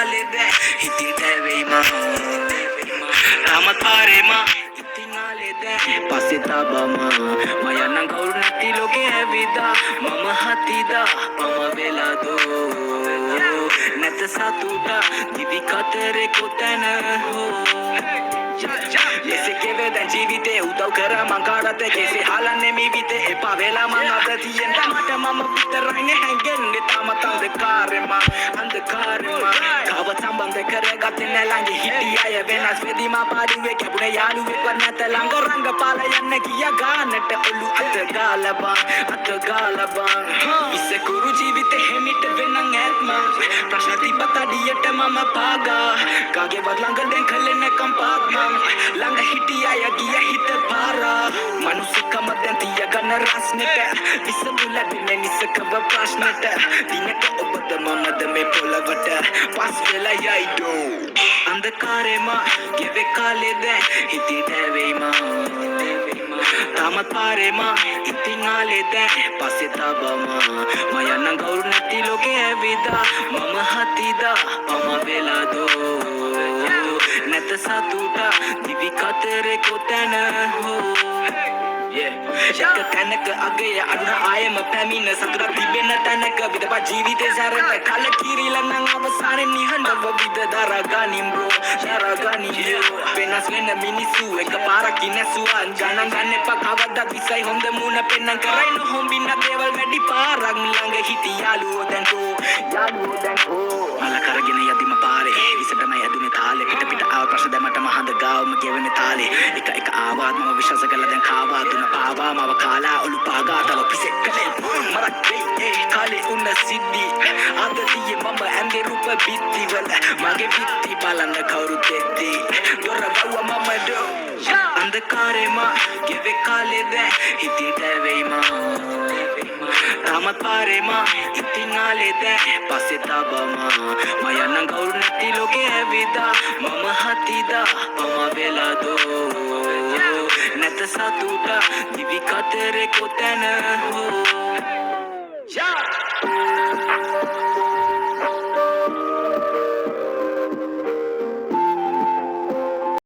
කාලෙද හිතට වෙයිමා රාමතාරේමා ඉතිනාලෙද පස්සේ තබමා මයන්නම් කවුරු නැති ලෝකේ ඇවිදා මම හතිදා මම වෙලාදෝ නැත සතුට දිවි කතරේ කොතන හෝ Lese que vede ජීවිතේ උදව් කර මං කාටත් කෙසේ හලන්නේ මේ විතේ එපා වෙලා මං අත තියෙන මට මම විතරයිනේ හැංගෙන්නේ තාමත් අන්ධකාරෙම කව සම්බන්ධ කරගත්තේ නැ ළඟ හිටිය අය වෙනස් වෙදී මා පාඩුවේ කැපුණේ යාළුවෙක් නැත ළඟ රංග පාල යන්න කියා ගානට ඔලු අත ගාලා බං ඉසකුරු ජීවිතේ හැමිට වෙනන් ඇත්ම ප්‍රශ්න තිබතඩියට මම පාගා කාගේ වත් ළඟ දැන් කලෙන්න කම්පාත් ළඟ හිටිය අය ගිය හිත පාරා මනුස්සකම දැන් තියගන්න රස්නෙට විසඳුල දෙන්නේ නිසකව ප්‍රශ්නෙට දිනක ඔබද මමද මේ පොළවට පස් වෙලා යයිඩෝ අන්ධකාරෙම ගෙවෙ කාලෙද හිතට වෙයිමා තාමත් පාරෙම ඉතින් ආලෙද පස්සේ තබමා මයන්නම් කවුරු නැති ලෝකේ ඇවිදා මම හතිදා මම වෙලාදෝ නැත සතුට දිවි කතරේ කොතන හෝ එක තැනක අගය අඩුන ආයම පැමිණ සතුට තිබෙන තැනක විදපා ජීවිතේ සැරට කල කිරිලා නම් අවසානයේ නිහඬව විද දරගනින් බ්‍රෝ වෙනස් වෙන මිනිස්සු එක පාරක් ඉනසුවා ගණන් ගන්න එපා කවදාවත් විසයි හොඳ මුණ පෙන්නන් කරයි නොහොඹින්න දේවල් වැඩි පාරක් ළඟ හිටි යාළුවෝ දැන් කෝ මල කරගෙන යදිම පාරේ විසටමයි ඇදුනේ තාලේ පිට ආව ප්‍රශ්න දැමට මහඳ ගාවම ගෙවෙන්නේ තාලේ එක ආවාත් මම විශ්වාස කළා දැන් කාවා දුන පාවා මව කාලා ඔලු පාගා තව පිසෙක් කලේ මරක් ඒ කාලේ උන්න සිද්ධි අදතියේ මම ඇඳේ රූප බිත්තිවල මගේ බිත්ති බලන්න කවුරු දෙද්දි දොර බවුව මම දෝ අන්ධකාරෙම ගෙවෙ කාලෙද හිතට වෙයිමා තාමත් පාරෙම ඉතින් ආලෙද පස්සේ තබමා මයන්නම් කවුරු නැති ලෝකේ ඇවිදා මම හතිදා මම වෙලාදෝ නැත සතුට දිවි කතරේ කොතන හෝ